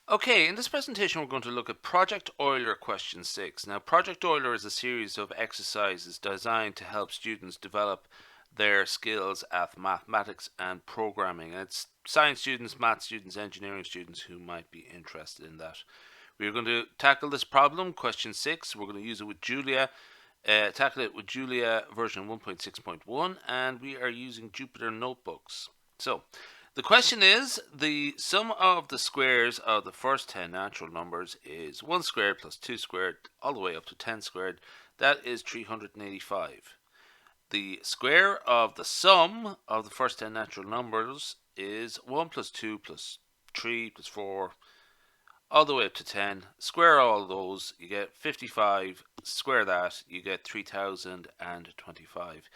Okay, in this presentation we're going to look at Project Euler question 6. Now, Project Euler is a series of exercises designed to help students develop their skills at mathematics and programming. And it's science students, math students, engineering students who might be interested in that. We're going to tackle this problem, question 6. We're going to use it with Julia, tackle it with Julia version 1.6.1, and we are using Jupyter notebooks. So, the question is, the sum of the squares of the first 10 natural numbers is 1 squared plus 2 squared all the way up to 10 squared. That is 385. The square of the sum of the first 10 natural numbers is 1 plus 2 plus 3 plus 4 all the way up to 10. Square all those, you get 55. Square that, you get 3025.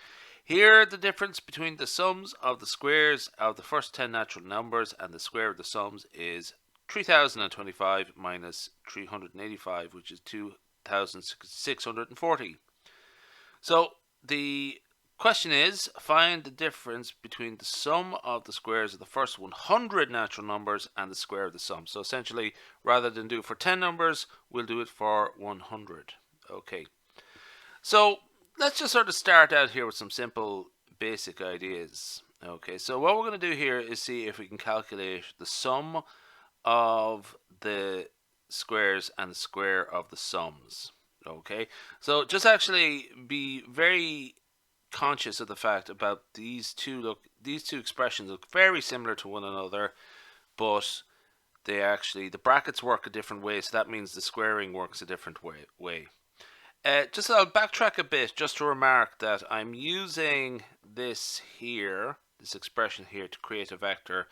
Here, the difference between the sums of the squares of the first 10 natural numbers and the square of the sums is 3025 minus 385, which is 2640. So the question is, find the difference between the sum of the squares of the first 100 natural numbers and the square of the sum. So essentially, rather than do it for 10 numbers, we'll do it for 100. Okay. So let's just sort of start out here with some simple basic ideas. Okay, so what we're going to do here is see if we can calculate the sum of the squares and the square of the sums. Okay, so just actually be very conscious of the fact about these two expressions look very similar to one another, but the brackets work a different way, so that means the squaring works a different way. Just I'll backtrack a bit just to remark that I'm using this expression here, to create a vector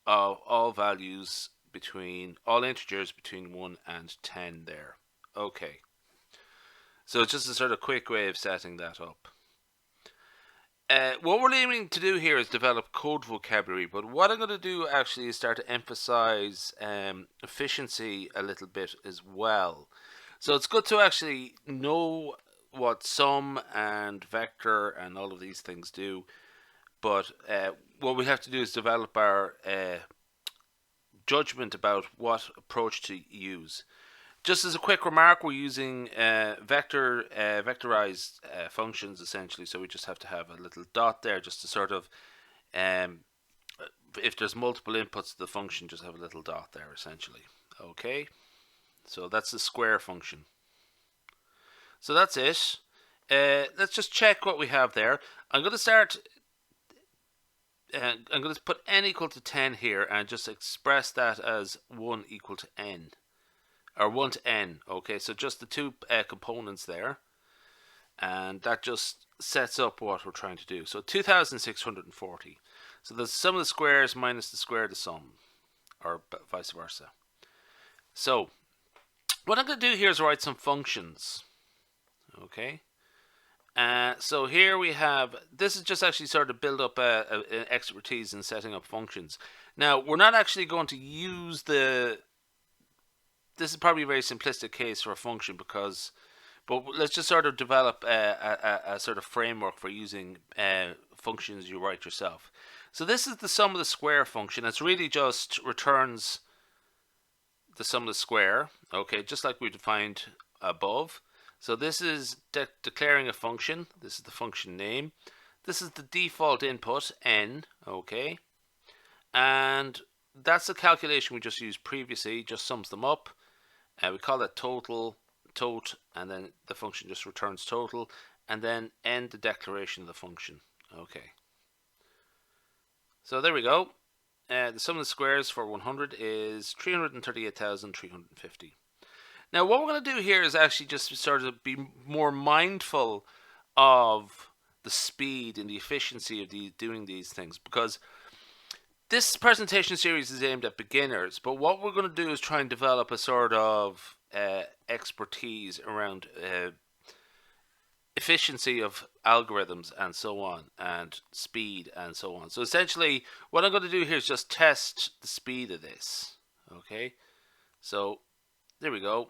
of all values all integers between 1 and 10 there. Okay. So it's just a sort of quick way of setting that up. What we're aiming to do here is develop code vocabulary, but what I'm going to do actually is start to emphasize efficiency a little bit as well. So it's good to actually know what sum and vector and all of these things do, but what we have to do is develop our judgment about what approach to use. Just as a quick remark, we're using vectorized functions essentially, so we just have to have a little dot there just to sort of, if there's multiple inputs to the function, just have a little dot there essentially. Okay, so that's the square function. So that's it. Let's just check what we have there. I'm going to start. I'm going to put n equal to 10 here and just express that as 1 equal to n. Or 1 to n. Okay, so just the two components there. And that just sets up what we're trying to do. So 2640. So the sum of the squares minus the square of the sum. Or vice versa. So what I'm going to do here is write some functions. Okay. So here we have, this is just actually sort of build up an expertise in setting up functions. Now, we're not actually going to use this is probably a very simplistic case for a function but let's just sort of develop a sort of framework for using functions you write yourself. So this is the sum of the square function. It's really just returns the sum of the square, okay, just like we defined above. So this is declaring a function. This is the function name. This is the default input, n, okay. And that's the calculation we just used previously, just sums them up. We call that total, and then the function just returns total, and then end the declaration of the function. Okay. So there we go. The sum of the squares for 100 is 338,350. Now, what we're going to do here is actually just sort of be more mindful of the speed and the efficiency of doing these things, because this presentation series is aimed at beginners, but what we're going to do is try and develop a sort of expertise around efficiency of algorithms and so on, and speed and so on. So essentially, what I'm going to do here is just test the speed of this. Okay, so there we go.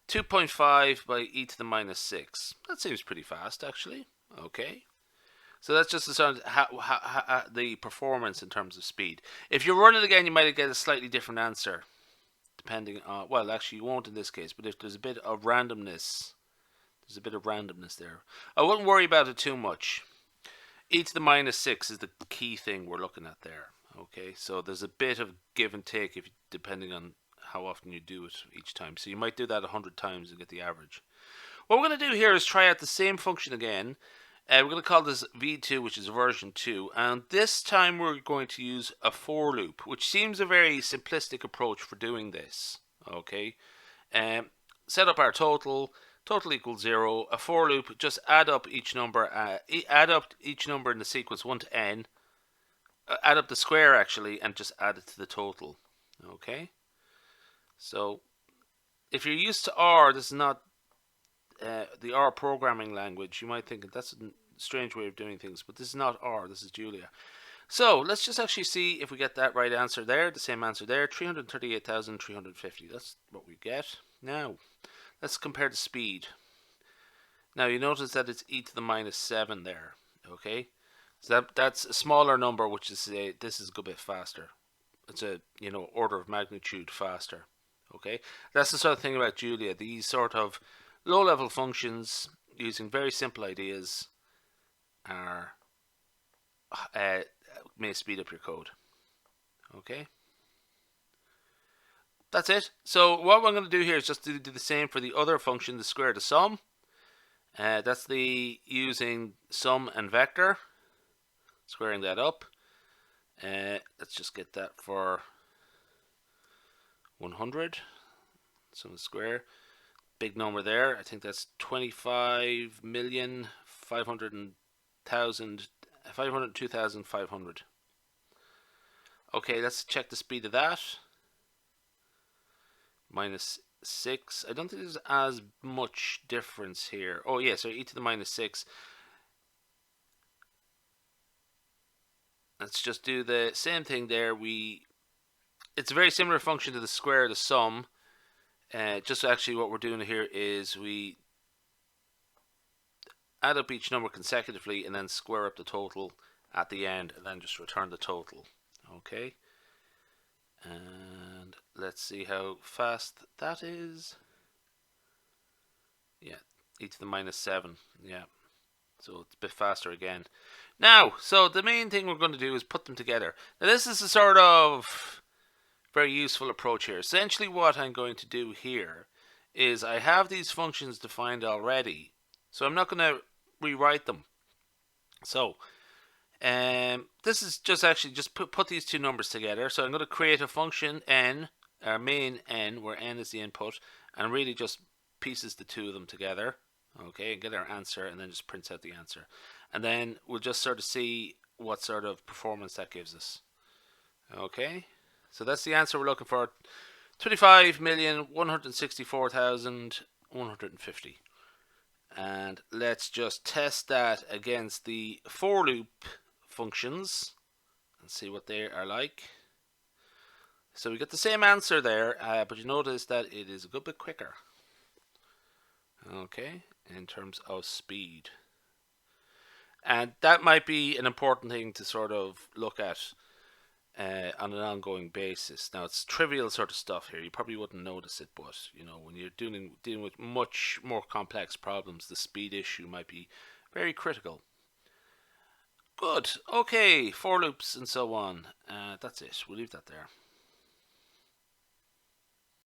2.5 by e to the minus 6. That seems pretty fast, actually. Okay. So that's just the performance in terms of speed. If you run it again, you might get a slightly different answer, depending on, well, actually you won't in this case, but if there's a bit of randomness, there. I wouldn't worry about it too much. E to the minus 6 is the key thing we're looking at there. Okay, so there's a bit of give and take if depending on how often you do it each time. So you might do that 100 times and get the average. What we're going to do here is try out the same function again. We're going to call this v2, which is version 2. And this time we're going to use a for loop, which seems a very simplistic approach for doing this. Okay, set up our total equals 0. A for loop, just add up each number in the sequence 1 to n. Add up the square actually, and just add it to the total. Okay, so if you're used to R, this is not the R programming language. You might think that's a strange way of doing things, but this is not R, this is Julia. So let's just actually see if we get that right answer there, the same answer there, 338,350. That's what we get. Now, let's compare the speed. Now you notice that it's e to the minus 7 there, okay? So that's a smaller number, which is this is a good bit faster. It's a order of magnitude faster, okay? That's the sort of thing about Julia. These sort of low-level functions using very simple ideas are may speed up your code. Okay, that's it. So what we're going to do here is just do the same for the other function, the square root of sum. That's the using sum and vector, squaring that up. Let's just get that for 100. Sum and square. Big number there. I think that's 502,500. Okay, let's check the speed of that. Minus 6. I don't think there's as much difference here. Oh yeah, so e to the minus 6. Let's just do the same thing there. It's a very similar function to the square root of the sum. Just actually what we're doing here is we add up each number consecutively and then square up the total at the end and then just return the total. Okay, and let's see how fast that is. Yeah, e to the minus 7. Yeah, so it's a bit faster again. Now, so the main thing we're going to do is put them together. Now this is a sort of very useful approach here. Essentially what I'm going to do here is I have these functions defined already, so I'm not going to rewrite them. So this is just actually just put these two numbers together. So I'm going to create a function n, our main n, where n is the input, and really just pieces the two of them together. Okay, and get our answer, and then just prints out the answer. And then we'll just sort of see what sort of performance that gives us. Okay, so that's the answer we're looking for. 25,164,150. And let's just test that against the for loop functions and see what they are like. So we get the same answer there, but you notice that it is a good bit quicker. Okay, in terms of speed. And that might be an important thing to sort of look at on an ongoing basis. Now it's trivial sort of stuff here. You probably wouldn't notice it, but when you're dealing with much more complex problems, the speed issue might be very critical. Good. Okay, for loops and so on. That's it. We'll leave that there.